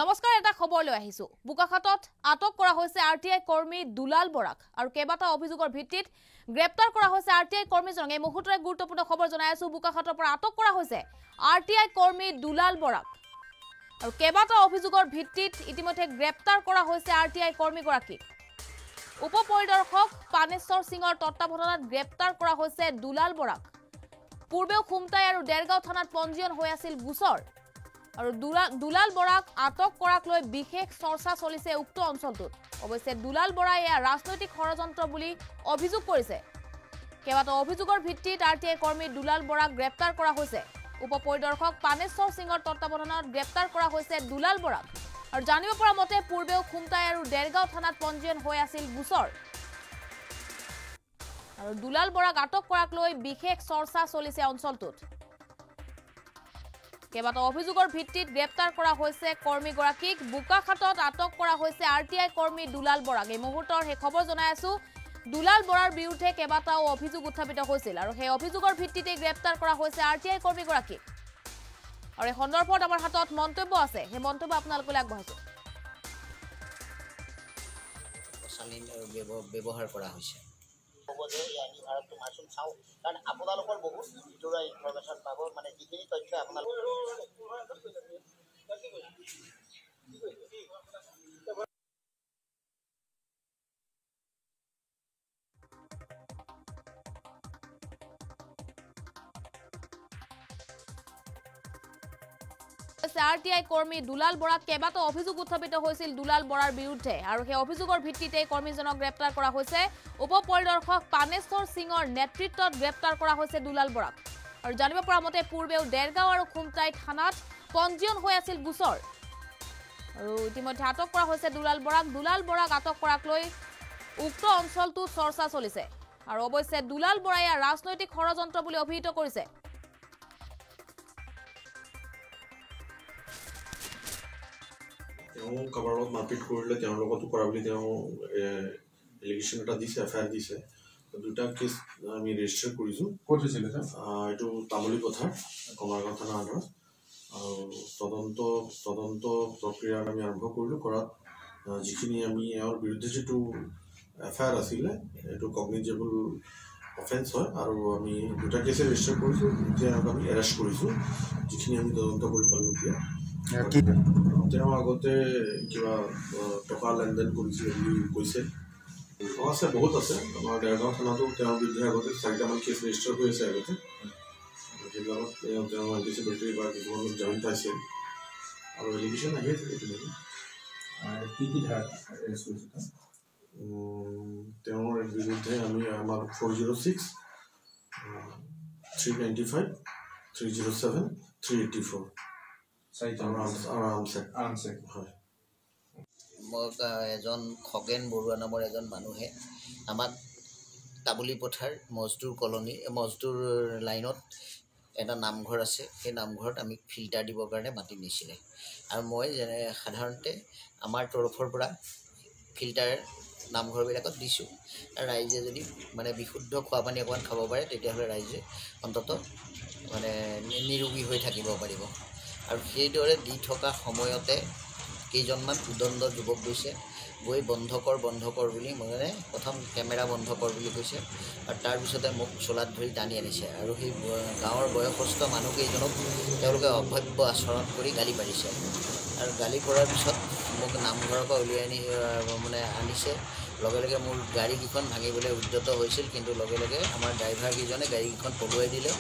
নমস্কাৰ এটা খবৰ লৈ আহিছো বুকাখাটত আটক কৰা হৈছে আৰটিআই কৰ্মী দুলাল বৰাক আৰু কেবাটা অভিযোগৰ ভিত্তিত গ্ৰেপ্তাৰ কৰা হৈছে আৰটিআই কৰ্মীজনক এই মুহূৰ্তত গুৰুত্বপূৰ্ণ খবৰ জনাই আছো বুকাখাটৰ পৰা আটক কৰা হৈছে আৰটিআই কৰ্মী দুলাল বৰাক আৰু কেবাটা অভিযোগৰ ভিত্তিত ইতিমধ্যে গ্ৰেপ্তাৰ কৰা হৈছে আৰটিআই কৰ্মীগৰাকীক উপ পৰিদৰ্শক পানেশ্বৰ সিঙৰ তত্ত্বাৱধানত গ্ৰেপ্তাৰ কৰা হৈছে দুলাল বৰাক পূৰ্বেও খুমটাই আৰু দেৰগাঁও থানাত পঞ্জীয়ন হৈ আছিল গোচৰ আৰু দুলাল বৰাক আটক কৰাক লৈ বিশেষ চৰ্চা চলিছে উক্ত অঞ্চলটোত অৱশ্যে দুলাল বৰাই ৰাজনৈতিক ষড়যন্ত্ৰ বুলি অভিযোগ কৰিছে কেবাটা অভিযোগৰ ভিত্তিত আৰটিআই কৰ্মী দুলাল বৰাক গ্ৰেপ্তাৰ কৰা হৈছে উপ পৰিদৰ্শক পানেশ্বৰ সিঙৰ তত্ত্বাৱধানত গ্ৰেপ্তাৰ কৰা হৈছে দুলাল বৰাক আৰু জানিব পৰা মতে পূৰ্বেও খুমটাই আৰু দেৰগাঁও থানাত পঞ্জীয়ন হৈ আছিল গোচৰ আৰু দুলাল বৰাক আটক কৰাক লৈ বিশেষ চৰ্চা চলিছে অঞ্চলটোত কেবাটা অভিযোগৰ ভিত্তিত গ্ৰেপ্তাৰ কৰা হৈছে কৰ্মীগৰাকীক বুকাখাটত আটক কৰা হৈছে আৰটিআই কৰ্মী দুলাল বৰাক এই মুহূৰ্তৰ হে খবৰ জনাই আছো দুলাল বৰাৰ বিৰুদ্ধে কেবাটাও অভিযোগ উত্থাপিত হৈছিল আৰু সেই অভিযোগৰ ভিত্তিতে গ্ৰেপ্তাৰ কৰা হৈছে আৰটিআই কৰ্মীগৰাকীক আৰু এই সন্দৰ্ভত আমাৰ হাতত মন্তব্য আছে সেই মন্তব্য আপোনালোকলৈ আগবঢ়াইছো ব্যৱহাৰ কৰা হৈছে কাৰণ আপোনালোকৰ বহুত ভিতৰুৱা ইনফৰমেশ্যন পাব মানে যিখিনি তথ্য আপোনালোকৰ আৰটিআই কৰ্মী দুলাল বৰাক কেবাটাও অভিযোগ উত্থাপিত হৈছিল দুলাল বৰাৰ বিৰুদ্ধে আৰু সেই অভিযোগৰ ভিত্তিতে কৰ্মীজনক গ্ৰেপ্তাৰ কৰা হৈছে উপ পৰিদৰ্শক পানেশ্বৰ সিঙৰ নেতৃত্বত গ্ৰেপ্তাৰ কৰা হৈছে দুলাল বৰাক আৰু জানিব পৰা মতে পূৰ্বেও দেৰগাঁও আৰু খুমটাই থানাত পঞ্জীয়ন হৈ আছিল গোচৰ আৰু ইতিমধ্যে আটক কৰা হৈছে দুলাল বৰাক আটক কৰাক লৈ উক্ত অঞ্চলটো চৰ্চা চলিছে আৰু অৱশ্যে দুলাল বৰাই ৰাজনৈতিক ষড়যন্ত্ৰ বুলি অভিহিত কৰিছে কাৰোবাৰ লগত মাৰপিট কৰিলে তেওঁৰ লগতো কৰা বুলি তেওঁ এলিগেশ্যন এটা দিছে এফআইআৰ দিছে দুটা কেছ আমি ৰেজিষ্টাৰ কৰিছোঁ ক'ত হৈছিলে এইটো তামুলী পথাৰ কমাৰগাঁও থানা আণ্ডাৰত আৰু তদন্ত প্ৰক্ৰিয়াত আমি আৰম্ভ কৰিলোঁ কৰাত যিখিনি আমি এওঁৰ বিৰুদ্ধে যিটো এফআইআৰ আছিলে এইটো কগনিজেবল অফেন্স হয় আৰু আমি দুটা কেছে ৰেজিষ্টাৰ কৰিছোঁ এতিয়া আমি এৰেষ্ট কৰিছোঁ যিখিনি আমি তদন্ত কৰি পালোঁ এতিয়া তেওঁ আগতে কিবা টকা লেনদেন কৰিছিল বুলি কৈছে আছে বহুত আছে আমাৰ দেৰগাঁও থানাতো তেওঁৰ বিৰুদ্ধে আগতে 4টামান কেছ ৰেজিষ্টাৰ হৈ আছে আগতে সেইবিলাকত তেওঁ এণ্টিচিপেটৰী বা কিছুমান জামিন পাইছে আৰু এলিগেশ্যন আহি আছে কি তেওঁৰ বিৰুদ্ধে আমি আমাৰ 406 395 307 384 মোক এজন খগেন বৰুৱা নামৰ এজন মানুহে আমাক তামুলী পথাৰ মজদুৰ লাইনত এটা নামঘৰ আছে সেই নামঘৰত আমি ফিল্টাৰ দিবৰ কাৰণে মাতি নিছিলে আৰু মই যেনে সাধাৰণতে আমাৰ তৰফৰ পৰা ফিল্টাৰ নামঘৰবিলাকত দিছোঁ আৰু ৰাইজে যদি মানে বিশুদ্ধ খোৱা পানী অকণমান খাব পাৰে তেতিয়াহ'লে ৰাইজে অন্ততঃ মানে নিৰোগী হৈ থাকিব পাৰিব আৰু সেইদৰে দি থকা সময়তে কেইজনমান উদণ্ড যুৱক গৈছে গৈ বন্ধ কৰ বুলি মানে প্ৰথম কেমেৰা বন্ধ কৰ বুলি কৈছে আৰু তাৰপিছতে মোক চোলাত ধৰি টানি আনিছে আৰু সেই গাঁৱৰ বয়সস্থ মানুহকেইজনক তেওঁলোকে অভব্য আচৰণ কৰি গালি পাৰিছে আৰু গালি কৰাৰ পিছত মোক নামঘৰৰ পৰা উলিয়াই মানে আনিছে লগে লগে মোৰ গাড়ীকেইখন ভাঙিবলৈ উদ্যত হৈছিল কিন্তু লগে লগে আমাৰ ড্ৰাইভাৰকেইজনে গাড়ীকেইখন পলুৱাই দিলে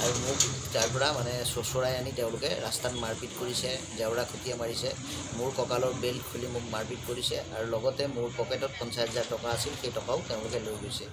আৰু মোক তাৰ পৰা মানে চোঁচৰাই আনি তেওঁলোকে ৰাস্তাত মাৰপিট কৰিছে জেওৰা খুটিয়াই মাৰিছে মোৰ কঁকালৰ বেল্ট খুলি মোক মাৰপিট কৰিছে আৰু লগতে মোৰ পকেটত 50,000 টকা আছিল সেই টকাও তেওঁলোকে লৈ গৈছে